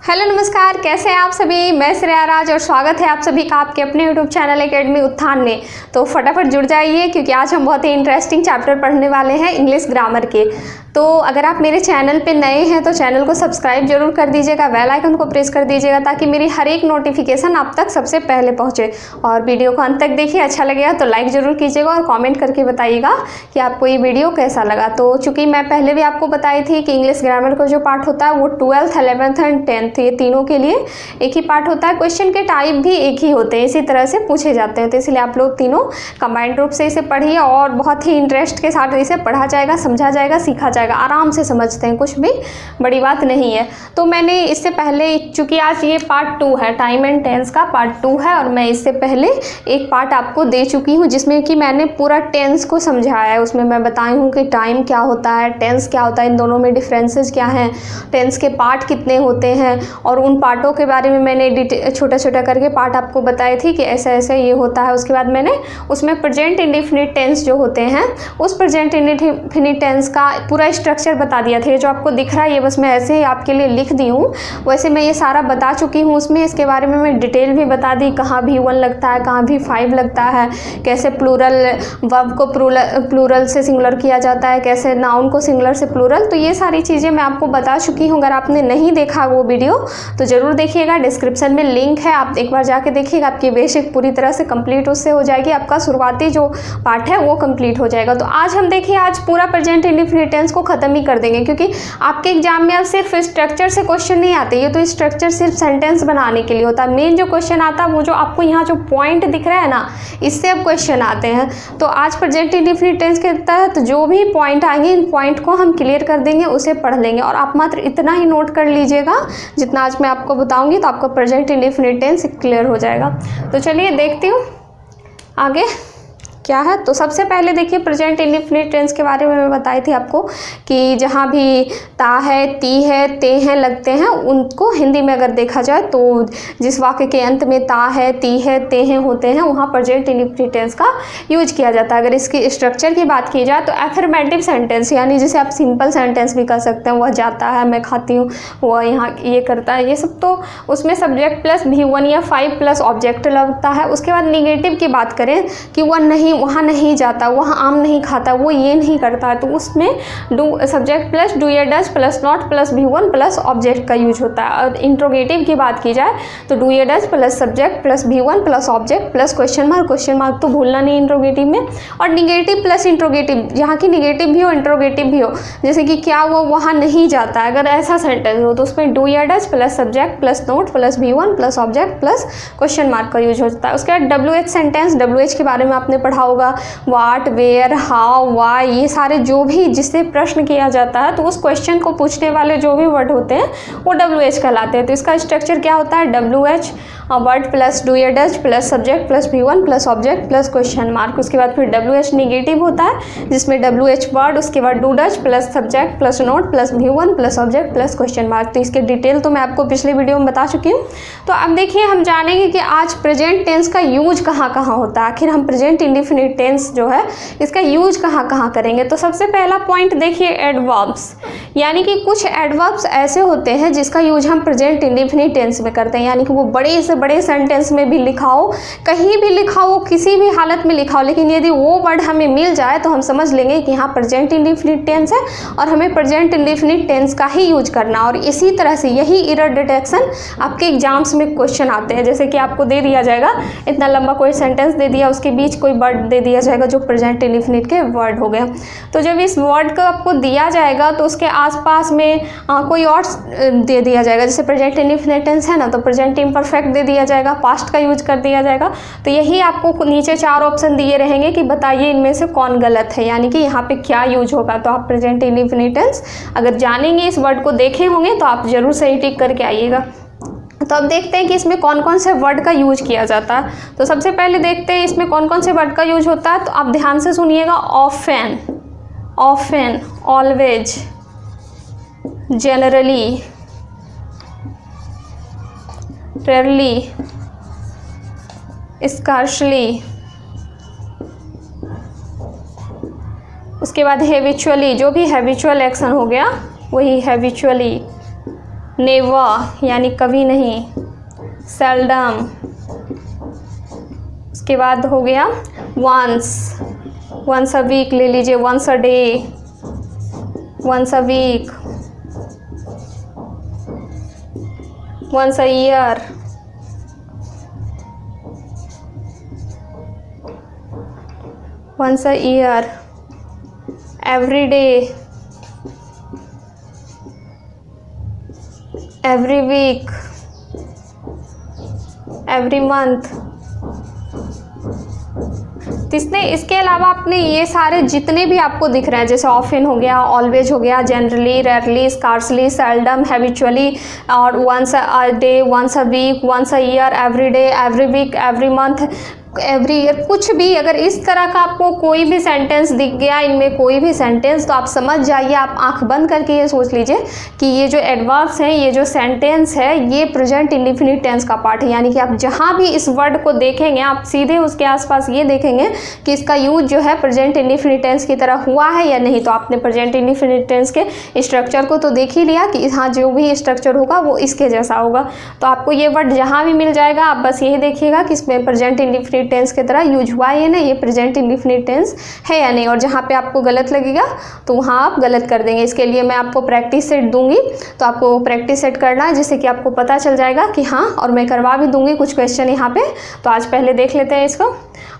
Hello नमस्कार, कैसे हैं आप सभी। मैं श्रेया राज और स्वागत है आप सभी का आपके अपने यूट्यूब चैनल एकेडमी उत्थान में। तो फटाफट जुड़ जाइए क्योंकि आज हम बहुत ही इंटरेस्टिंग चैप्टर पढ़ने वाले हैं इंग्लिश ग्रामर के। तो अगर आप मेरे चैनल पे नए हैं तो चैनल को सब्सक्राइब जरूर कर दीजिएगा, बेल आइकन को प्रेस कर दीजिएगा ताकि मेरी हर एक नोटिफिकेशन आप तक सबसे पहले पहुंचे। और वीडियो को अंत तक देखिए, अच्छा लगेगा तो लाइक ज़रूर कीजिएगा और कमेंट करके बताइएगा कि आपको ये वीडियो कैसा लगा। तो चूँकि मैं पहले भी आपको बताई थी कि इंग्लिश ग्रामर का जो पार्ट होता है वो 12th, 11th एंड 10th ये तीनों के लिए एक ही पार्ट होता है। क्वेश्चन के टाइप भी एक ही होते हैं, इसी तरह से पूछे जाते हैं। तो इसलिए आप लोग तीनों कंबाइंड रूप से इसे पढ़िए और बहुत ही इंटरेस्ट के साथ इसे पढ़ा जाएगा, समझा जाएगा, सीखा जाएगा। आराम से समझते हैं, कुछ भी बड़ी बात नहीं है। तो मैंने इससे पहले, चूँकि आज ये पार्ट 2 है, टाइम एंड टेंस का पार्ट 2 है, और मैं इससे पहले एक पार्ट आपको दे चुकी हूँ जिसमें कि मैंने पूरा टेंस को समझाया है। उसमें मैं बताई हूँ कि टाइम क्या होता है, टेंस क्या होता है, इन दोनों में डिफरेंसेस क्या हैं, टेंस के पार्ट कितने होते हैं, और उन पार्टों के बारे में मैंने छोटा छोटा करके पार्ट आपको बताए थे कि ऐसा ऐसा ये होता है। उसके बाद मैंने उसमें प्रेजेंट इंडेफिनिट टेंस जो होते हैं उस प्रेजेंट इंडेफिनिट टेंस का पूरा स्ट्रक्चर बता दिया था। ये जो आपको दिख रहा है ये बस मैं ऐसे ही आपके लिए लिख दी हूँ, वैसे मैं ये सारा बता चुकी हूँ। उसमें इसके बारे में मैं डिटेल भी बता दी, कहाँ V1 लगता है, कहाँ V5 लगता है, कैसे प्लूरल वर्ब को प्लूरल से सिंगुलर किया जाता है, कैसे नाउन को सिंगुलर से प्लूरल। तो ये सारी चीज़ें मैं आपको बता चुकी हूँ। अगर आपने नहीं देखा वो वीडियो तो ज़रूर देखिएगा, डिस्क्रिप्शन में लिंक है, आप एक बार जाके देखिएगा। आपकी बेसिक पूरी तरह से कंप्लीट उससे हो जाएगी, आपका शुरुआती जो पार्ट है वो कंप्लीट हो जाएगा। तो आज हम देखिए, आज पूरा प्रेजेंट इंडेफिनिट टेंस को ख़त्म ही कर देंगे क्योंकि आपके एग्जाम में अब सिर्फ स्ट्रक्चर से क्वेश्चन नहीं आते। ये तो स्ट्रक्चर सिर्फ सेंटेंस बनाने के लिए होता है। मेन जो क्वेश्चन आता है वो जो आपको यहाँ जो पॉइंट दिख रहा है ना, इससे अब क्वेश्चन आते हैं। तो आज प्रेजेंट इंडेफिनिट टेंस के तहत जो भी पॉइंट आएंगे, इन पॉइंट को हम क्लियर कर देंगे, उसे पढ़ लेंगे। और आप मात्र इतना ही नोट कर लीजिएगा जितना आज मैं आपको बताऊंगी, तो आपका प्रेजेंट इंडेफिनिट टेंस क्लियर हो जाएगा। तो चलिए देखती हूँ आगे क्या है। तो सबसे पहले देखिए, प्रेजेंट इंडेफिनिट टेंस के बारे में मैं बताई थी आपको कि जहाँ भी ता है, ती है, ते हैं लगते हैं, उनको हिंदी में अगर देखा जाए तो जिस वाक्य के अंत में ता है, ती है, ते हैं होते हैं वहाँ प्रेजेंट इंडेफिनिट टेंस का यूज किया जाता है। अगर इसकी स्ट्रक्चर की बात की जाए तो एफर्मेटिव सेंटेंस, यानी जिसे आप सिंपल सेंटेंस भी कर सकते हैं, वह जाता है, मैं खाती हूँ, वह यहाँ ये करता है, ये सब तो उसमें सब्जेक्ट प्लस V1 या 5 प्लस ऑब्जेक्ट लगता है। उसके बाद निगेटिव की बात करें कि वह नहीं, वहाँ नहीं जाता, वहाँ आम नहीं खाता, वो ये नहीं करता है, तो उसमें डू सब्जेक्ट प्लस डू या does plus not plus V1 plus object का यूज होता है। और इंट्रोगेटिव की बात की जाए तो डू या does plus subject plus V1 plus object plus question mark तो भूलना नहीं इंट्रोगेटिव में। और निगेटिव प्लस इंट्रोगेटिव, यहाँ की निगेटिव भी हो इंट्रोगेटिव भी हो, जैसे कि क्या वो वहाँ नहीं जाता है, अगर ऐसा सेंटेंस हो तो उसमें डू या does plus subject plus note plus V1 plus object plus question mark का यूज होता है। उसके बाद WH सेंटेंस, WH के बारे में आपने पढ़ा होगा, वाट, वेयर, हाउ, वाई, ये सारे जो भी जिससे प्रश्न किया जाता है तो उस क्वेश्चन को पूछने वाले जो भी वर्ड होते हैं वो WH कहलाते हैं। तो इसका स्ट्रक्चर क्या होता है, WH वर्ड प्लस डू या does plus subject plus V1 plus object plus question mark. उसके बाद फिर WH निगेटिव होता है जिसमें WH वर्ड, उसके बाद do does plus subject plus note plus V1 plus object plus question mark. तो इसके डिटेल तो मैं आपको पिछले वीडियो में बता चुकी हूँ। तो अब देखिए, हम जानेंगे कि आज प्रेजेंट टेंस का यूज कहाँ कहाँ होता है। आखिर हम प्रेजेंट इंडेफिनिट टेंस जो है इसका यूज कहाँ कहाँ करेंगे। तो सबसे पहला पॉइंट देखिए, एडवर्ब्स, यानी कि कुछ एडवर्ब्स ऐसे होते हैं जिसका यूज हम प्रेजेंट इंडेफिनिट टेंस में करते हैं। यानी कि वो बड़े से बड़े सेंटेंस में भी लिखा हो, कहीं भी लिखा हो, किसी भी हालत में लिखा हो, लेकिन यदि वो वर्ड हमें मिल जाए तो हम समझ लेंगे कि यहाँ प्रेजेंट इंडेफिनिट टेंस है और हमें प्रेजेंट इंडेफिनिट टेंस का ही यूज करना। और इसी तरह से यही एरर डिटेक्शन आपके एग्जाम्स में क्वेश्चन आते हैं। जैसे कि आपको दे दिया जाएगा, इतना लंबा कोई सेंटेंस दे दिया, उसके बीच कोई वर्ड दे दिया जाएगा जो प्रेजेंट इंडेफिनिट के वर्ड हो गया। तो जब इस वर्ड को आपको दिया जाएगा तो उसके आसपास में कोई और दे दिया जाएगा। जैसे प्रेजेंट इंडेफिनिट टेंस है ना, तो प्रेजेंट इम्परफेक्ट दे दिया जाएगा, पास्ट का यूज कर दिया जाएगा। तो यही आपको नीचे 4 ऑप्शन दिए रहेंगे कि बताइए इनमें से कौन गलत है, यानी कि यहाँ पे क्या यूज होगा। तो आप प्रेजेंट इंडेफिनिट टेंस अगर जानेंगे, इस वर्ड को देखे होंगे तो आप जरूर सही टिक करके आइएगा। तो अब देखते हैं कि इसमें कौन कौन से वर्ड का यूज किया जाता है। तो सबसे पहले देखते हैं इसमें कौन कौन से वर्ड का यूज होता है। तो आप ध्यान से सुनिएगा, often, often, always, generally, rarely, scarcely, उसके बाद हैबिचुअली, जो भी हैबिचुअल एक्शन हो गया वही हैबिचुअली, नेवर यानी कभी नहीं, सेल्डम, उसके बाद हो गया वंस अ वीक ले लीजिए, once a day, once a week, once a year, once a year, every day, every week, every month. इसके अलावा आपने ये सारे जितने भी आपको दिख रहे हैं, जैसे ऑफन हो गया, ऑलवेज हो गया, generally, rarely, scarcely, seldom, habitually, और once a day, once a week, once a year, every day, every week, every month, every year, कुछ भी अगर इस तरह का आपको कोई भी सेंटेंस दिख गया, इनमें कोई भी सेंटेंस, तो आप समझ जाइए, आप आंख बंद करके ये सोच लीजिए कि ये जो एडवर्ब्स हैं, ये जो सेंटेंस है, ये प्रेजेंट इंडेफिनिट टेंस का पार्ट है। यानी कि आप जहाँ भी इस वर्ड को देखेंगे, आप सीधे उसके आसपास ये देखेंगे कि इसका यूज जो है प्रेजेंट इंडेफिनिट टेंस की तरह हुआ है या नहीं। तो आपने प्रेजेंट इंडेफिनिट टेंस के स्ट्रक्चर को तो देख ही लिया कि हाँ, जो भी स्ट्रक्चर होगा वो इसके जैसा होगा। तो आपको ये वर्ड जहाँ भी मिल जाएगा, आप बस यही देखिएगा कि इसमें प्रेजेंट इंडेफिनिट टेंस की तरह यूज हुआ है या नहीं, ये प्रेजेंट इंडेफिनिट टेंस है या नहीं। और जहाँ पे आपको गलत लगेगा तो वहाँ आप गलत कर देंगे। इसके लिए मैं आपको प्रैक्टिस सेट दूंगी, तो आपको प्रैक्टिस सेट करना है, जिससे कि आपको पता चल जाएगा कि हाँ, और मैं करवा भी दूंगी कुछ क्वेश्चन यहाँ पे। तो आज पहले देख लेते हैं इसको।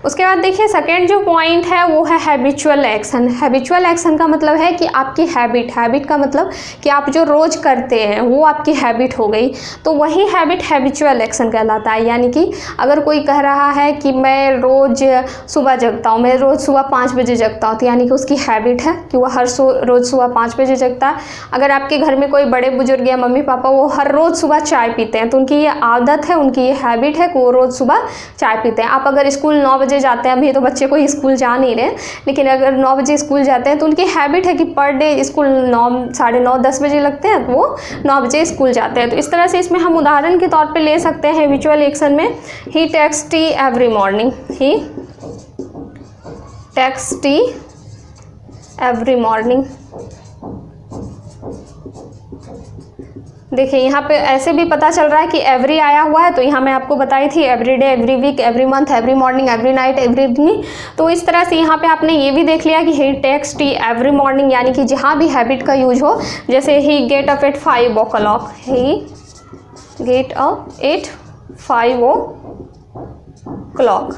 उसके बाद देखिए, सेकेंड जो पॉइंट है वो है हैबिचुअल एक्शन। हैबिचुअल एक्शन का मतलब है कि आपकी हैबिट का मतलब कि आप जो रोज़ करते हैं वो आपकी हैबिट हो गई, तो वही हैबिट हैबिचुअल एक्शन कहलाता है। यानी कि अगर कोई कह रहा है कि मैं रोज़ सुबह जगता हूँ, मैं रोज़ सुबह 5 बजे जगता हूँ, तो यानी कि उसकी हैबिट है कि वो हर रोज़ सुबह 5 बजे जगता है। अगर आपके घर में कोई बड़े बुजुर्ग या मम्मी पापा वो हर रोज़ सुबह चाय पीते हैं, तो उनकी ये आदत है, उनकी ये हैबिट है कि वो रोज़ सुबह चाय पीते हैं। आप अगर स्कूल 9 बजे जाते हैं, अभी तो बच्चे कोई स्कूल जा नहीं रहे, लेकिन अगर 9 बजे स्कूल जाते हैं तो उनकी हैबिट है कि पर डे स्कूल 9, साढ़े 9, 10 बजे लगते हैं, तो वो 9 बजे स्कूल जाते हैं। तो इस तरह से इसमें हम उदाहरण के तौर पे ले सकते हैं हैबिचुअल एक्शन में, ही टेक्स टी एवरी मॉर्निंग, ही टेक्स टी एवरी मॉर्निंग। देखिए यहाँ पे ऐसे भी पता चल रहा है कि एवरी आया हुआ है, तो यहाँ मैं आपको बताई थी every day, every week, every month, every morning, every night, every evening. तो इस तरह से यहाँ पे आपने ये भी देख लिया कि he takes tea every morning, यानी कि जहाँ भी हैबिट का यूज हो, जैसे he get up at 5 o'clock, he get up at 5 o'clock।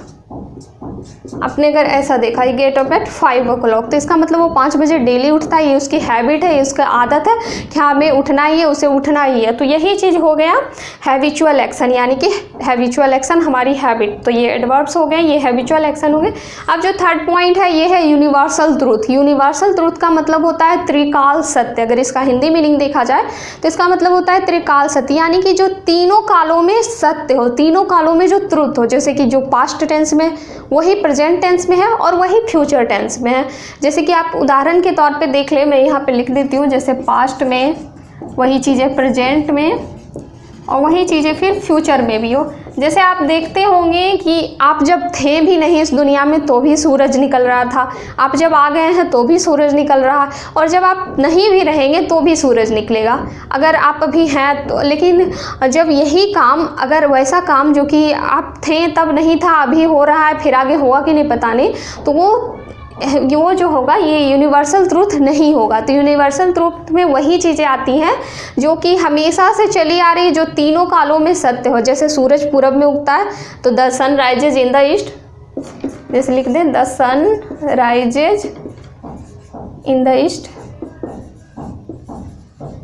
आपने अगर ऐसा देखा, ये गेट अप एट 5 o'clock, तो इसका मतलब वो 5 बजे डेली उठता है, ये उसकी हैबिट है, ये उसकी आदत है कि हाँ, हमें उठना ही है, उसे उठना ही है। तो यही चीज़ हो गया हैबिचुअल एक्शन, यानी कि हैबिचुअल एक्शन हमारी हैबिट। तो ये एडवर्ब्स हो गए, ये हैबिचुअल एक्शन हो गए। अब जो थर्ड पॉइंट है ये है यूनिवर्सल ट्रूथ। यूनिवर्सल ट्रूथ का मतलब होता है त्रिकाल सत्य। अगर इसका हिंदी मीनिंग देखा जाए तो इसका मतलब होता है त्रिकाल सत्य, यानी कि जो तीनों कालों में सत्य हो, तीनों कालों में जो ट्रूथ हो। जैसे कि जो पास्ट टेंस में वही प्रेजेंट टेंस में है और वही फ्यूचर टेंस में है। जैसे कि आप उदाहरण के तौर पे देख ले, मैं यहाँ पे लिख देती हूँ, जैसे पास्ट में वही चीज़ें प्रेजेंट में और वही चीज़ें फिर फ्यूचर में भी हो। जैसे आप देखते होंगे कि आप जब थे भी नहीं इस दुनिया में तो भी सूरज निकल रहा था, आप जब आ गए हैं तो भी सूरज निकल रहा है, और जब आप नहीं भी रहेंगे तो भी सूरज निकलेगा अगर आप अभी हैं तो। लेकिन जब यही काम, अगर वैसा काम जो कि आप थे तब नहीं था, अभी हो रहा है, फिर आगे होगा कि नहीं पता नहीं, तो वो जो होगा ये यूनिवर्सल ट्रूथ नहीं होगा। तो यूनिवर्सल ट्रूथ में वही चीज़ें आती हैं जो कि हमेशा से चली आ रही, जो तीनों कालों में सत्य हो। जैसे सूरज पूरब में उगता है तो the sun rises in the east, जैसे लिख दें the sun rises in the east,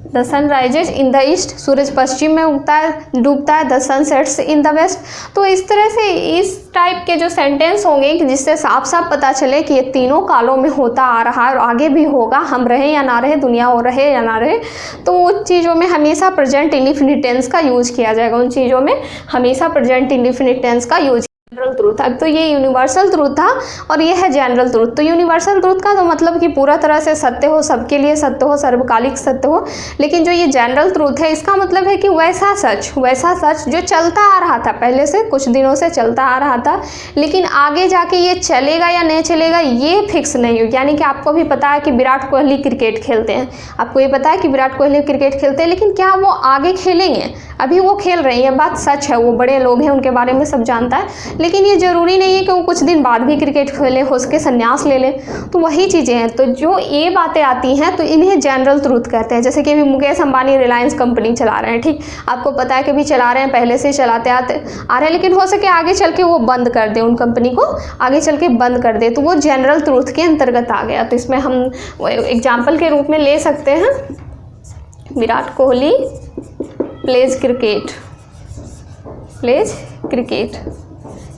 the sun rises in the east, सूरज पश्चिम में उगता है, डूबता है, the sun sets in the west. तो इस तरह से इस टाइप के जो सेंटेंस होंगे कि जिससे साफ साफ पता चले कि ये तीनों कालों में होता आ रहा है और आगे भी होगा, हम रहे या ना रहे, दुनिया हो रहे या ना रहे, तो उन चीज़ों में हमेशा प्रेजेंट इंडेफिनिट टेंस का यूज किया जाएगा। उन चीज़ों में हमेशा प्रेजेंट इंडेफिनिट टेंस का यूज जनरल ट्रूथ। अब तो ये यूनिवर्सल ट्रूथ था और ये है जनरल ट्रूथ। तो यूनिवर्सल ट्रूथ का तो मतलब कि पूरा तरह से सत्य हो, सबके लिए सत्य हो, सर्वकालिक सत्य हो। लेकिन जो ये जनरल ट्रूथ है इसका मतलब है कि वैसा सच जो चलता आ रहा था, पहले से कुछ दिनों से चलता आ रहा था, लेकिन आगे जाके ये चलेगा या नहीं चलेगा ये फिक्स नहीं हो। यानी कि आपको भी पता है कि विराट कोहली क्रिकेट खेलते हैं, आपको ये पता है कि विराट कोहली क्रिकेट खेलते हैं, लेकिन क्या वो आगे खेलेंगे? अभी वो खेल रहे हैं, ये बात सच है, वो बड़े लोग हैं, उनके बारे में सब जानता है, लेकिन ये ज़रूरी नहीं है कि वो कुछ दिन बाद भी क्रिकेट खेले, हो सके संन्यास ले लें। तो वही चीज़ें हैं। तो जो ये बातें आती हैं तो इन्हें जनरल ट्रूथ कहते हैं। जैसे कि अभी मुकेश अंबानी रिलायंस कंपनी चला रहे हैं, ठीक, आपको पता है कि भी चला रहे हैं, पहले से चलाते आते आ रहे हैं, लेकिन हो सके आगे चल के वो बंद कर दे, उन कंपनी को आगे चल के बंद कर दे, तो वो जनरल ट्रूथ के अंतर्गत आ गया। तो इसमें हम एग्जाम्पल के रूप में ले सकते हैं विराट कोहली प्लेज क्रिकेट,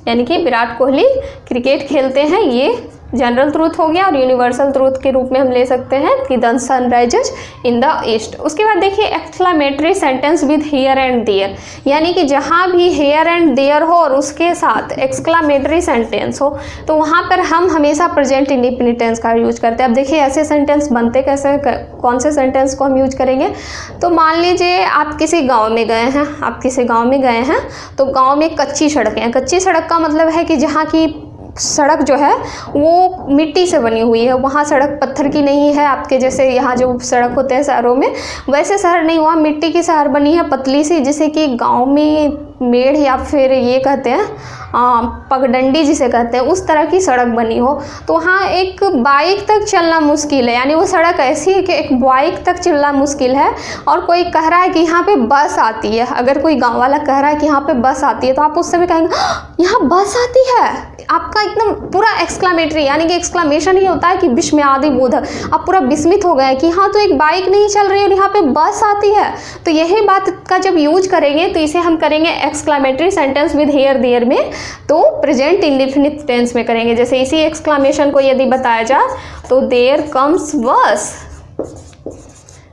यानी कि विराट कोहली क्रिकेट खेलते हैं, ये जनरल ट्रूथ हो गया। और यूनिवर्सल ट्रूथ के रूप में हम ले सकते हैं कि the sun rises in the east. उसके बाद देखिए exclamatory sentence with here and there, यानी कि जहाँ भी हियर एंड देयर हो और उसके साथ एक्सक्लामेटरी सेंटेंस हो तो वहाँ पर हम हमेशा प्रेजेंट इंडेफिनिट टेंस का यूज करते हैं। अब देखिए ऐसे सेंटेंस बनते कैसे, कौन से सेंटेंस को हम यूज करेंगे? तो मान लीजिए आप किसी गाँव में गए हैं, तो गाँव में कच्ची सड़कें हैं। कच्ची सड़क का मतलब है कि जहाँ की सड़क जो है वो मिट्टी से बनी हुई है, वहाँ सड़क पत्थर की नहीं है, आपके जैसे यहाँ जो सड़क होते हैं शहरों में वैसे शहर नहीं, वहाँ मिट्टी की शहर बनी है पतली सी, जिसे कि गांव में मेड़ या फिर ये कहते हैं पगडंडी जिसे कहते हैं, उस तरह की सड़क बनी हो। तो वहाँ एक बाइक तक चलना मुश्किल है, यानी वो सड़क ऐसी है कि एक बाइक तक चलना मुश्किल है। और कोई कह रहा है कि यहाँ पे बस आती है, अगर कोई गांव वाला कह रहा है कि यहाँ पे बस आती है तो आप उस समय कहेंगे यहाँ बस आती है, आपका एकदम पूरा एक्सक्लामेटरी, यानी कि एक्सक्लामेशन ही होता है कि विस्मयादिबोधक, आप पूरा विस्मित हो गए कि हाँ तो एक बाइक नहीं चल रही है और यहाँ पे बस आती है। तो यही बात का जब यूज करेंगे तो इसे हम करेंगे exclamatory sentence with here there में, तो प्रेजेंट इंडेफिनिट टेंस में करेंगे। जैसे इसी एक्सक्लामेशन को यदि बताया जाए तो देयर कम्स बस,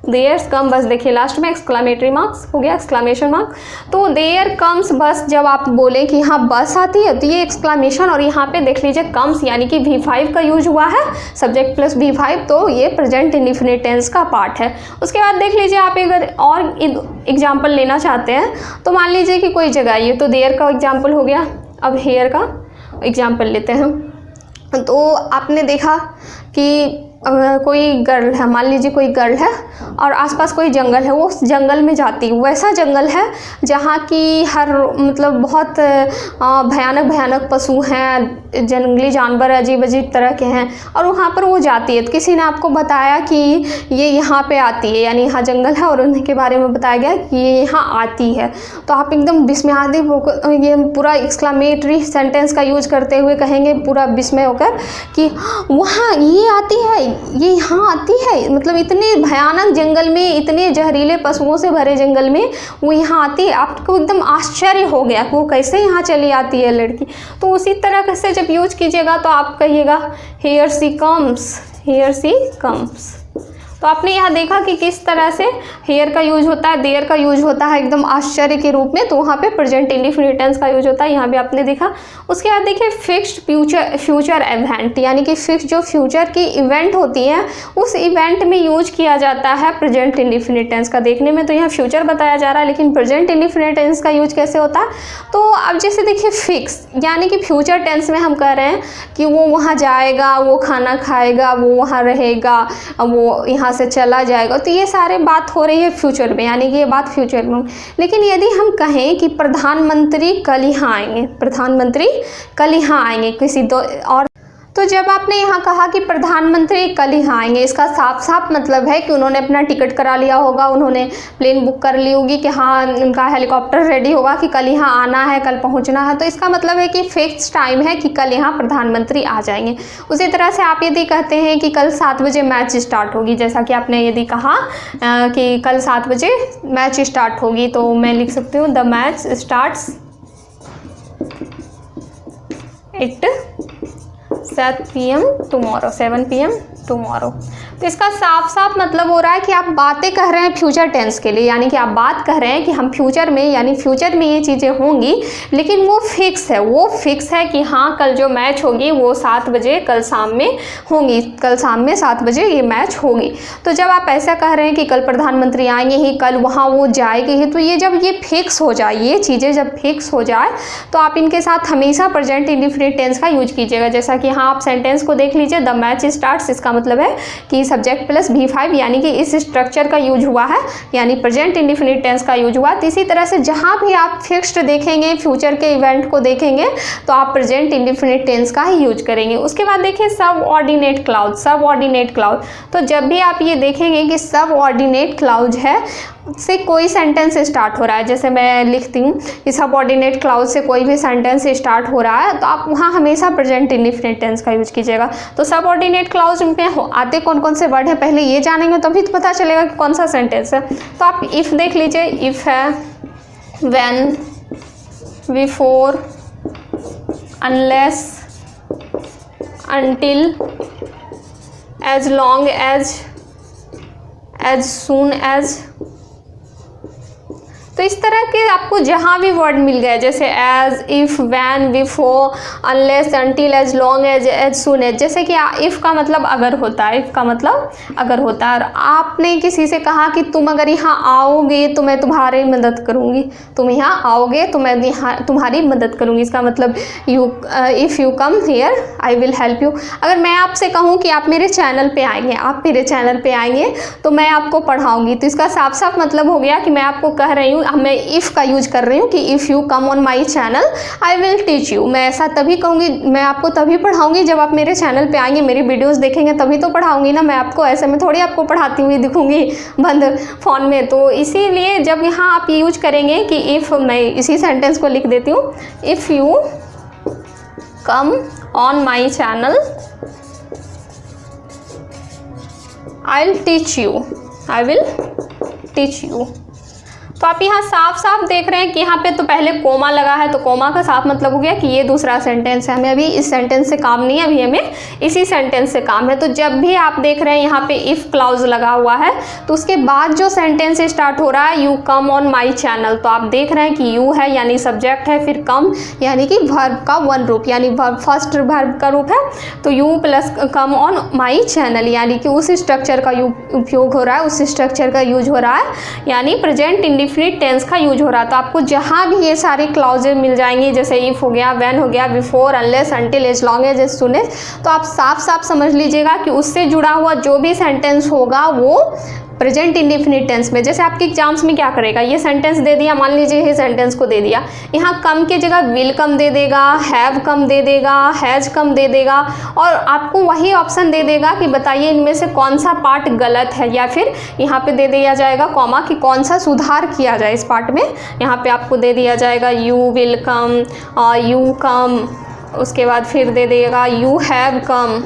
देयर कम बस, देखिए लास्ट में एक्सक्लामेटरी मार्क्स हो गया, एक्सक्लामेशन मार्क। तो देयर कम्स बस जब आप बोले कि यहाँ बस आती है तो ये एक्सक्लामेशन, और यहाँ पे देख लीजिए कम्स यानी कि V5 का यूज हुआ है, सब्जेक्ट प्लस V5, तो ये प्रेजेंट इंडेफिनिट टेंस का पार्ट है। उसके बाद देख लीजिए आप अगर और एग्जाम्पल लेना चाहते हैं तो मान लीजिए कि कोई जगह, ये तो देयर का एग्जाम्पल हो गया, अब हेयर का एग्जाम्पल लेते हैं। तो आपने देखा कि कोई गर्ल है, मान लीजिए कोई गर्ल है और आसपास कोई जंगल है, वो उस जंगल में जाती, वैसा जंगल है जहाँ की हर मतलब बहुत भयानक पशु हैं, जंगली जानवर अजीब तरह के हैं, और वहाँ पर वो जाती है। तो किसी ने आपको बताया कि ये यहाँ पे आती है, यानी यहाँ जंगल है और उनके बारे में बताया गया कि ये यहाँ आती है, तो आप एकदम विस्मयादित होकर ये पूरा एक्सक्लामेटरी सेंटेंस का यूज करते हुए कहेंगे पूरा विस्मय होकर कि वहाँ ये आती है, ये यहाँ आती है, मतलब इतने भयानक जंगल में, इतने जहरीले पशुओं से भरे जंगल में वो यहाँ आती है। आपको एकदम आश्चर्य हो गया कि वो कैसे यहाँ चली आती है लड़की। तो उसी तरह से जब यूज कीजिएगा तो आप कहिएगा here she comes, here she comes. तो आपने यहाँ देखा कि किस तरह से हेयर का यूज होता है, देयर का यूज होता है एकदम आश्चर्य के रूप में, तो वहाँ पे प्रेजेंट इंडेफिनिट टेंस का यूज होता है, यहाँ भी आपने देखा। उसके बाद देखिए फिक्स्ड फ्यूचर इवेंट, यानी कि फिक्स जो फ्यूचर की इवेंट होती है उस इवेंट में यूज किया जाता है प्रेजेंट इंडेफिनिट टेंस का। देखने में तो यहाँ फ्यूचर बताया जा रहा है, लेकिन प्रेजेंट इंडेफिनिट टेंस का यूज कैसे होता है? तो अब जैसे देखिए फिक्स, यानी कि फ्यूचर टेंस में हम कह रहे हैं कि वो वहाँ जाएगा, वो खाना खाएगा, वो वहाँ रहेगा, वो यहाँ से चला जाएगा, तो ये सारे बात हो रही है फ्यूचर में, यानी कि ये बात फ्यूचर में। लेकिन यदि हम कहें कि प्रधानमंत्री कल यहाँ आएंगे, प्रधानमंत्री कल यहाँ आएंगे किसी दो और, तो जब आपने यहाँ कहा कि प्रधानमंत्री कल यहाँ आएंगे, इसका साफ साफ मतलब है कि उन्होंने अपना टिकट करा लिया होगा, उन्होंने प्लेन बुक कर ली होगी कि हाँ उनका हेलीकॉप्टर रेडी होगा कि कल यहाँ आना है, कल पहुँचना है। तो इसका मतलब है कि फिक्स टाइम है कि कल यहाँ प्रधानमंत्री आ जाएंगे। उसी तरह से आप यदि कहते हैं कि कल 7 बजे मैच स्टार्ट होगी, जैसा कि आपने यदि कहा कि कल 7 बजे मैच स्टार्ट होगी, तो मैं लिख सकती हूँ the match starts at 7 PM tomorrow, 7 PM tomorrow. तो इसका साफ साफ मतलब हो रहा है कि आप बातें कह रहे हैं फ्यूचर टेंस के लिए, यानी कि आप बात कह रहे हैं कि हम फ्यूचर में, यानी फ्यूचर में ये चीज़ें होंगी, लेकिन वो फिक्स है, वो फिक्स है कि हाँ कल जो मैच होगी वो 7 बजे कल शाम में होंगी, कल शाम में 7 बजे ये मैच होगी। तो जब आप ऐसा कह रहे हैं कि कल प्रधानमंत्री आएंगे ही, कल वहाँ वो जाएंगे ही, तो ये जब ये फिक्स हो जाए, ये चीज़ें जब फिक्स हो जाए तो आप इनके साथ हमेशा प्रेजेंट इंडेफिनिट टेंस का यूज कीजिएगा। जैसा कि हाँ आप सेंटेंस को देख लीजिए, द मैच स्टार्ट्स, इसका मतलब है कि सब्जेक्ट प्लस V5, यानी कि इस स्ट्रक्चर का यूज हुआ है, यानी प्रेजेंट इंडेफिनिट टेंस का यूज हुआ। तो इसी तरह से जहाँ भी आप फिक्स्ड देखेंगे, फ्यूचर के इवेंट को देखेंगे, तो आप प्रेजेंट इंडेफिनिट टेंस का ही यूज करेंगे। उसके बाद देखिए सबऑर्डिनेट क्लाउज, सबऑर्डिनेट क्लाउज, तो जब भी आप ये देखेंगे कि सबऑर्डिनेट क्लाउज है से कोई सेंटेंस स्टार्ट हो रहा है, जैसे मैं लिखती हूँ कि सबऑर्डिनेट क्लाउज से कोई भी सेंटेंस स्टार्ट हो रहा है, तो आप वहाँ हमेशा प्रेजेंट इंडेफिनिट टेंस का यूज कीजिएगा। तो सबऑर्डिनेट क्लाउज में आते कौन कौन से वर्ड है, पहले ये जानेंगे तभी तो पता चलेगा कि कौन सा सेंटेंस है। तो आप इफ़ देख लीजिए, इफ़ है, when, before, unless, until, as long as soon as। तो इस तरह के आपको जहाँ भी वर्ड मिल गए, जैसे as, if, when, before, unless, until, as long as soon as. जैसे कि इफ़ का मतलब अगर होता है, इफ़ का मतलब अगर होता है, और आपने किसी से कहा कि तुम अगर यहाँ आओगे तो मैं तुम्हारी मदद करूँगी, तुम यहाँ आओगे तो मैं यहाँ तुम्हारी मदद करूँगी, इसका मतलब if you come here I will help you. अगर मैं आपसे कहूँ कि आप मेरे चैनल पे आएंगे, आप मेरे चैनल पे आएंगे तो मैं आपको पढ़ाऊँगी, तो इसका साफ साफ मतलब हो गया कि मैं आपको कह रही हूँ, मैं इफ़ का यूज कर रही हूँ कि if you come on my channel I will teach you. मैं ऐसा तभी कहूँगी, मैं आपको तभी पढ़ाऊँगी जब आप मेरे चैनल पे आएंगे, मेरी वीडियोस देखेंगे तभी तो पढ़ाऊँगी ना, मैं आपको ऐसे में थोड़ी आपको पढ़ाती हुई दिखूँगी बंद फ़ोन में। तो इसीलिए जब यहाँ आप यूज करेंगे कि इफ़, मैं इसी सेंटेंस को लिख देती हूँ, if you come on my channel I will teach you, I will teach you. तो आप यहाँ साफ साफ देख रहे हैं कि यहाँ पे तो पहले कोमा लगा है, तो कोमा का साफ मतलब हो गया कि ये दूसरा सेंटेंस है, हमें अभी इस सेंटेंस से काम नहीं है, अभी हमें इसी सेंटेंस से काम है। तो जब भी आप देख रहे हैं यहाँ पे इफ़ क्लाउज लगा हुआ है, तो उसके बाद जो सेंटेंस स्टार्ट हो रहा है, you come on my channel, तो आप देख रहे हैं कि यू है यानी सब्जेक्ट है, फिर कम यानी कि वर्ब का वन रूप, यानी फर्स्ट वर्ब का रूप है, तो you plus come on my channel, यानी कि उस स्ट्रक्चर का उपयोग हो रहा है, उस स्ट्रक्चर का यूज हो रहा है, यानी प्रेजेंट इंडेफिनिट टेंस का यूज हो रहा है। तो आपको जहाँ भी ये सारी क्लाउजेज मिल जाएंगी, जैसे इफ हो गया, व्हेन हो गया, before, unless, until, as long as soon as, तो आप साफ साफ समझ लीजिएगा कि उससे जुड़ा हुआ जो भी सेंटेंस होगा वो प्रेजेंट इंडेफिनिट टेंस में। जैसे आपके एग्जाम्स में क्या करेगा, ये सेंटेंस दे दिया, मान लीजिए ये सेंटेंस को दे दिया, यहाँ कम की जगह विल कम दे देगा, हैव कम दे देगा, हैज कम दे देगा, और आपको वही ऑप्शन दे देगा कि बताइए इनमें से कौन सा पार्ट गलत है, या फिर यहाँ पे दे दिया जाएगा कॉमा कि कौन सा सुधार किया जाए इस पार्ट में। यहाँ पे आपको दे दिया जाएगा you will come, you come, उसके बाद फिर दे देगा you have come,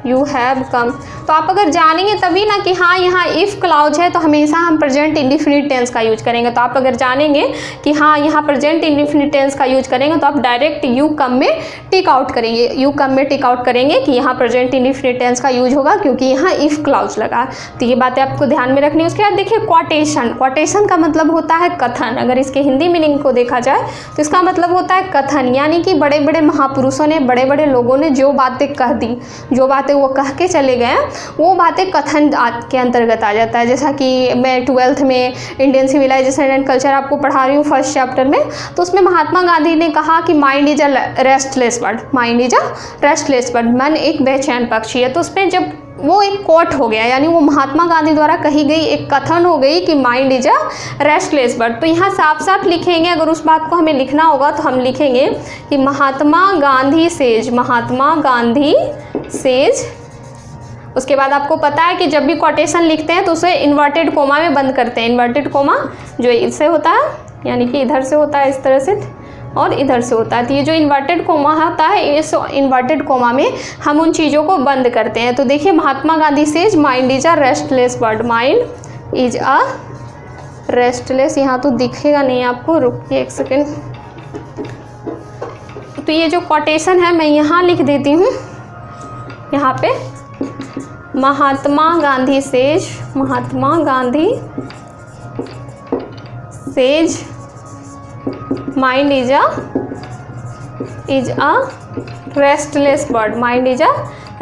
you have come. तो आप अगर जानेंगे तभी ना कि हाँ यहाँ इफ़ क्लाउज है तो हमेशा हम प्रेजेंट इंडेफिनिट टेंस का यूज करेंगे। तो आप अगर जानेंगे कि हाँ यहाँ प्रेजेंट इंडेफिनिट टेंस का यूज करेंगे तो आप डायरेक्ट यू कम में टिक आउट करेंगे, यू कम में टिक आउट करेंगे कि यहाँ प्रेजेंट इंडेफिनिट टेंस का यूज होगा क्योंकि यहाँ इफ़ क्लाउज लगा। तो ये बातें आपको ध्यान में रखनी है। उसके बाद देखिए क्वाटेशन, क्वाटेशन का मतलब होता है कथन। अगर इसके हिंदी मीनिंग को देखा जाए तो इसका मतलब होता है कथन, यानी कि बड़े बड़े महापुरुषों ने, बड़े बड़े लोगों ने जो बातें कह दी, जो बातें वो कह के चले गए वो बातें कथन के अंतर्गत आ जाता है। जैसा कि मैं 12th में इंडियन सिविलाइजेशन एंड कल्चर आपको पढ़ा रही हूँ फर्स्ट चैप्टर में, तो उसमें महात्मा गांधी ने कहा कि mind is a restless bird, mind is a restless bird, मन एक बेचैन पक्षी है। तो उसमें जब वो एक कोट हो गया, यानी वो महात्मा गांधी द्वारा कही गई एक कथन हो गई कि mind is a restless bird. तो यहाँ साफ साफ लिखेंगे, अगर उस बात को हमें लिखना होगा तो हम लिखेंगे कि महात्मा गांधी सेज, महात्मा गांधी सेज। उसके बाद आपको पता है कि जब भी कोटेशन लिखते हैं तो उसे इन्वर्टेड कोमा में बंद करते हैं। इन्वर्टेड कोमा जो इससे होता है, यानी कि इधर से होता है इस तरह से और इधर से होता है। तो ये जो इन्वर्टेड कोमा होता है, इस इन्वर्टेड कोमा में हम उन चीज़ों को बंद करते हैं। तो देखिए Mahatma Gandhi says mind is a restless bird, mind is a restless, यहाँ तो दिखेगा नहीं आपको, रुकिए एक सेकेंड। तो ये जो कोटेशन है मैं यहाँ लिख देती हूँ, यहाँ पे Mahatma Gandhi says, Mahatma Gandhi says mind is a restless bird, mind is a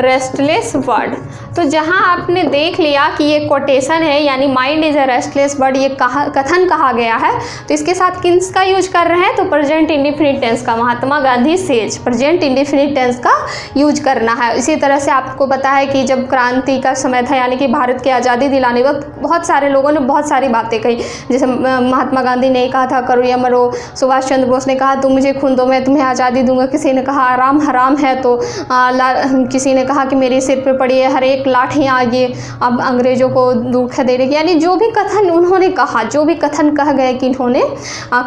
restless bird. तो जहाँ आपने देख लिया कि ये कोटेशन है यानी mind is a restless bird, ये कथन कहा गया है, तो इसके साथ किसका यूज कर रहे हैं, तो प्रेजेंट इंडिफिनिट टेंस का, Mahatma Gandhi says, present indefinite tense का यूज करना है। इसी तरह से आपको पता है कि जब क्रांति का समय था यानी कि भारत की आज़ादी दिलाने वक्त बहुत सारे लोगों ने बहुत सारी बातें कही, जैसे महात्मा गांधी ने कहा था करो या मरो, सुभाष चंद्र बोस ने कहा तुम मुझे खून दो मैं तुम्हें आज़ादी दूंगा, किसी ने कहा आराम हराम है, तो किसी ने कहा कि मेरे सिर पे पड़ी है हर एक लाठियाँ, ये अब अंग्रेज़ों को दुख दे रही, यानी जो भी कथन उन्होंने कहा, जो भी कथन कह गए कि इन्होंने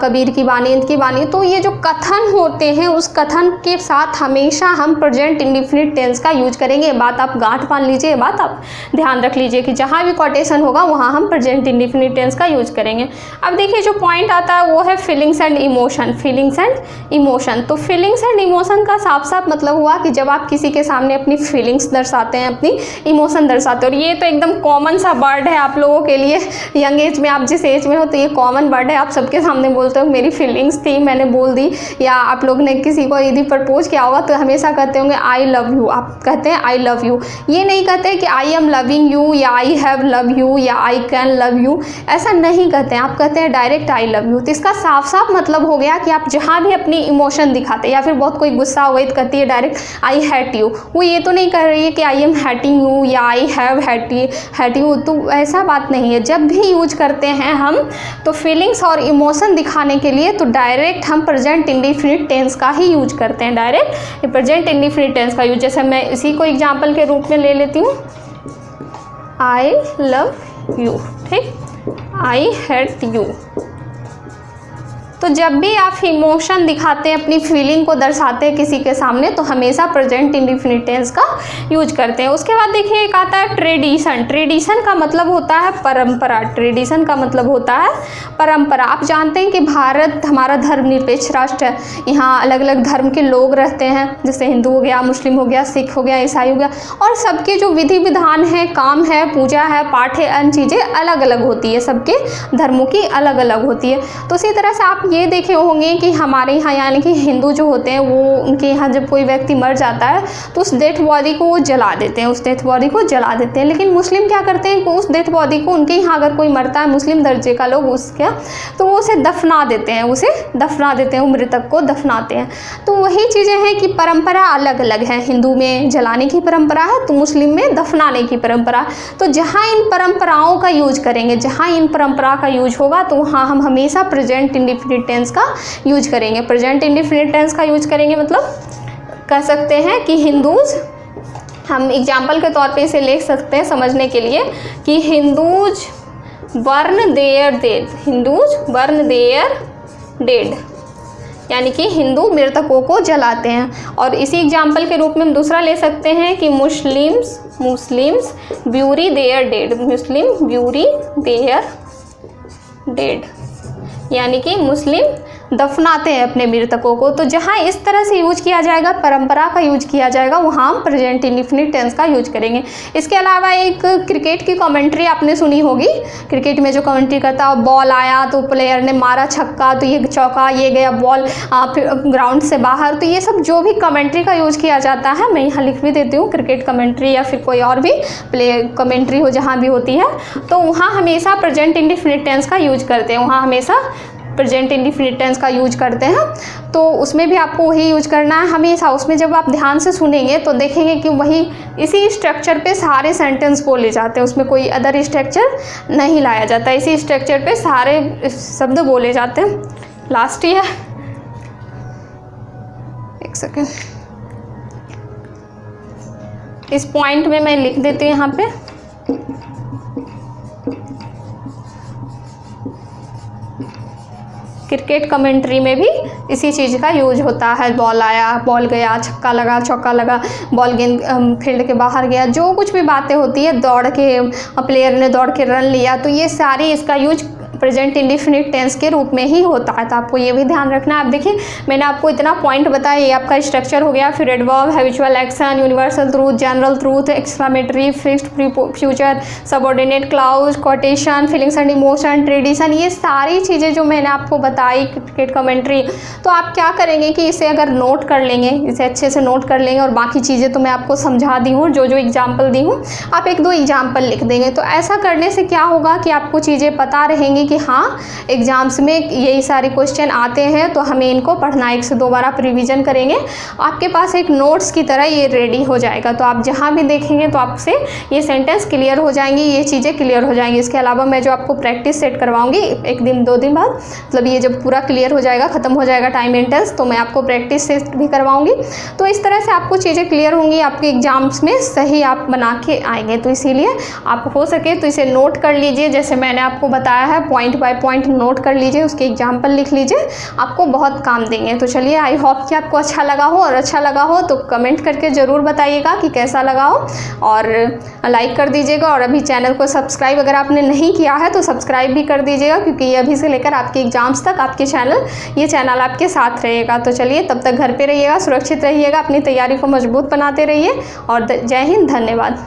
कबीर की बानी, इंद की बानी, तो ये जो कथन होते हैं उस कथन के साथ हमेशा हम प्रेजेंट इंडिफिनिट टेंस का यूज करेंगे। ये बात आप गांठ बांध लीजिए, ये बात आप ध्यान रख लीजिए कि जहाँ भी कोटेशन होगा वहाँ हम प्रेजेंट इंडिफिनिट टेंस का यूज करेंगे। अब देखिए जो पॉइंट आता है वो है feelings and emotion, feelings and emotion. तो फीलिंग्स एंड इमोशन का साफ साफ मतलब हुआ कि जब आप किसी के सामने अपनी फीलिंग्स दर्शाते हैं, अपनी इमोशन दर्शाते हो, और ये तो एकदम कॉमन सा वर्ड है आप लोगों के लिए, यंग एज में आप जिस एज में हो तो ये कॉमन वर्ड है, आप सबके सामने बोलते हो मेरी फीलिंग्स थी मैंने बोल दी, या आप लोग ने किसी को यदि प्रपोज किया होगा तो हमेशा कहते होंगे आई लव यू, आप कहते हैं आई लव यू, ये नहीं कहते कि आई एम लविंग यू या आई हैव लव यू या आई कैन लव यू, ऐसा नहीं कहते हैं, आप कहते हैं डायरेक्ट आई लव यू। तो इसका साफ साफ मतलब हो गया कि आप जहाँ भी अपनी इमोशन दिखाते हैं, या फिर बहुत कोई गुस्सा हो गई तो कहती है डायरेक्ट आई हैट यू, वो ये तो नहीं कर रही है कि आई एम हैटिंग यू या आई हैव हैट यू, तो ऐसा बात नहीं है। जब भी यूज करते हैं हम तो फीलिंग्स और इमोशन दिखाने के लिए तो डायरेक्ट हम प्रेजेंट इंडिफिनिट टेंस का ही यूज करते हैं, डायरेक्ट प्रेजेंट इंडिफिनिट टेंस का यूज। जैसे मैं इसी को एग्जाम्पल के रूप में ले लेती हूँ, आई लव यू, ठीक, आई हेट यू। तो जब भी आप इमोशन दिखाते हैं, अपनी फीलिंग को दर्शाते हैं किसी के सामने, तो हमेशा प्रेजेंट इंडिफिनिट टेंस का यूज करते हैं। उसके बाद देखिए एक आता है ट्रेडिशन। ट्रेडिशन का मतलब होता है परंपरा, ट्रेडिशन का मतलब होता है परंपरा। आप जानते हैं कि भारत हमारा धर्मनिरपेक्ष राष्ट्र है, यहाँ अलग अलग धर्म के लोग रहते हैं, जैसे हिंदू हो गया, मुस्लिम हो गया, सिख हो गया, ईसाई हो गया, और सबके जो विधि विधान है, काम है, पूजा है, पाठ है, अन्य चीज़ें अलग अलग होती है, सबके धर्मों की अलग अलग होती है। तो इसी तरह से आप ये देखे होंगे कि हमारे यहाँ यानी कि हिंदू जो होते हैं वो उनके यहाँ जब कोई व्यक्ति मर जाता है तो उस डेथ बॉडी को वो जला देते हैं, उस डेथ बॉडी को जला देते हैं। लेकिन मुस्लिम क्या करते हैं कि उस डेथ बॉडी को, उनके यहाँ अगर कोई मरता है मुस्लिम दर्जे का लोग उसका, तो वो उसे दफना देते हैं, उसे दफना देते हैं, मृतक को दफनाते हैं। तो वही चीज़ें हैं कि परंपरा अलग अलग है, हिंदू में जलाने की परंपरा है तो मुस्लिम में दफनाने की परंपरा। तो जहाँ इन परंपराओं का यूज करेंगे, जहाँ इन परंपरा का यूज होगा तो वहाँ हम हमेशा प्रेजेंट इंडिफिनिट टेंस का यूज करेंगे। प्रेजेंट इंडिफिनिट टेंस का यूज करेंगे मतलब कह सकते हैं कि हिंदूज, हम एग्जाम्पल के तौर पे इसे लिख सकते हैं समझने के लिए कि Hindus burn their dead, Hindus burn their dead, यानी कि हिंदू मृतकों को जलाते हैं। और इसी एग्जाम्पल के रूप में हम दूसरा ले सकते हैं कि Muslims bury their dead, Muslim bury their dead, यानी कि मुस्लिम दफनाते हैं अपने मृतकों को। तो जहाँ इस तरह से यूज किया जाएगा, परंपरा का यूज किया जाएगा, वहाँ हम प्रेजेंट इंडिफिनिट टेंस का यूज करेंगे। इसके अलावा एक क्रिकेट की कमेंट्री आपने सुनी होगी, क्रिकेट में जो कमेंट्री करता है, बॉल आया तो प्लेयर ने मारा छक्का तो ये चौका, ये गया बॉल ग्राउंड से बाहर, तो ये सब जो भी कमेंट्री का यूज किया जाता है, मैं यहाँ लिख भी देती हूँ, क्रिकेट कमेंट्री या फिर कोई और भी कमेंट्री हो जहाँ भी होती है, तो वहाँ हमेशा प्रेजेंट इंडिफिनिट टेंस का यूज करते हैं, वहाँ हमेशा प्रेजेंट इंडिफिनिट टेंस का यूज करते हैं। तो उसमें भी आपको वही यूज करना है हमेशा। उसमें जब आप ध्यान से सुनेंगे तो देखेंगे कि वही इसी स्ट्रक्चर पे सारे सेंटेंस बोले जाते हैं, उसमें कोई अदर स्ट्रक्चर नहीं लाया जाता, इसी स्ट्रक्चर पे सारे शब्द बोले जाते हैं। लास्ट ही है, एक सेकेंड, इस पॉइंट में मैं लिख देती हूँ यहाँ पे, क्रिकेट कमेंट्री में भी इसी चीज़ का यूज होता है, बॉल आया, बॉल गया, छक्का लगा, चौका लगा, बॉल गेंद फील्ड के बाहर गया, जो कुछ भी बातें होती है, दौड़ के प्लेयर ने दौड़ के रन लिया, तो ये सारी इसका यूज प्रेजेंट इंडेफिनिट टेंस के रूप में ही होता है, तो आपको ये भी ध्यान रखना है। आप देखिए मैंने आपको इतना पॉइंट बताया, ये आपका स्ट्रक्चर हो गया, फिर adverb, habitual action, universal truth, general truth, exclamatory, fixed future, subordinate clause, quotation, feelings and emotion, tradition, ये सारी चीज़ें जो मैंने आपको बताई, क्रिकेट कमेंट्री। तो आप क्या करेंगे कि इसे अगर नोट कर लेंगे, इसे अच्छे से नोट कर लेंगे, और बाकी चीज़ें तो मैं आपको समझा दी हूँ, जो जो एग्जाम्पल दी हूँ आप एक दो एग्जाम्पल लिख देंगे। तो ऐसा करने से क्या होगा कि आपको चीज़ें पता रहेंगी कि हाँ एग्जाम्स में यही सारे क्वेश्चन आते हैं, तो हमें इनको पढ़ना, एक से दो बार आप रिवीजन करेंगे, आपके पास एक नोट्स की तरह ये रेडी हो जाएगा। तो आप जहाँ भी देखेंगे तो आपसे ये सेंटेंस क्लियर हो जाएंगी, ये चीज़ें क्लियर हो जाएंगी। इसके अलावा मैं जो आपको प्रैक्टिस सेट करवाऊंगी एक दिन 2 दिन बाद, मतलब ये जब पूरा क्लियर हो जाएगा, ख़त्म हो जाएगा टाइम एंड टेंस, तो मैं आपको प्रैक्टिस सेट भी करवाऊंगी। तो इस तरह से आपको चीज़ें क्लियर होंगी, आपके एग्जाम्स में सही आप बना के आएंगे। तो इसीलिए आप हो सके तो इसे नोट कर लीजिए, जैसे मैंने आपको बताया है, पॉइंट बाय पॉइंट नोट कर लीजिए, उसके एग्जाम्पल लिख लीजिए, आपको बहुत काम देंगे। तो चलिए आई होप कि आपको अच्छा लगा हो, और अच्छा लगा हो तो कमेंट करके ज़रूर बताइएगा कि कैसा लगा हो, और लाइक कर दीजिएगा। और अभी चैनल को सब्सक्राइब अगर आपने नहीं किया है तो सब्सक्राइब भी कर दीजिएगा, क्योंकि ये अभी से लेकर आपके एग्जाम्स तक आपके ये चैनल आपके साथ रहेगा। तो चलिए तब तक घर पे रहिएगा, सुरक्षित रहिएगा, अपनी तैयारी को मजबूत बनाते रहिए, और जय हिंद, धन्यवाद।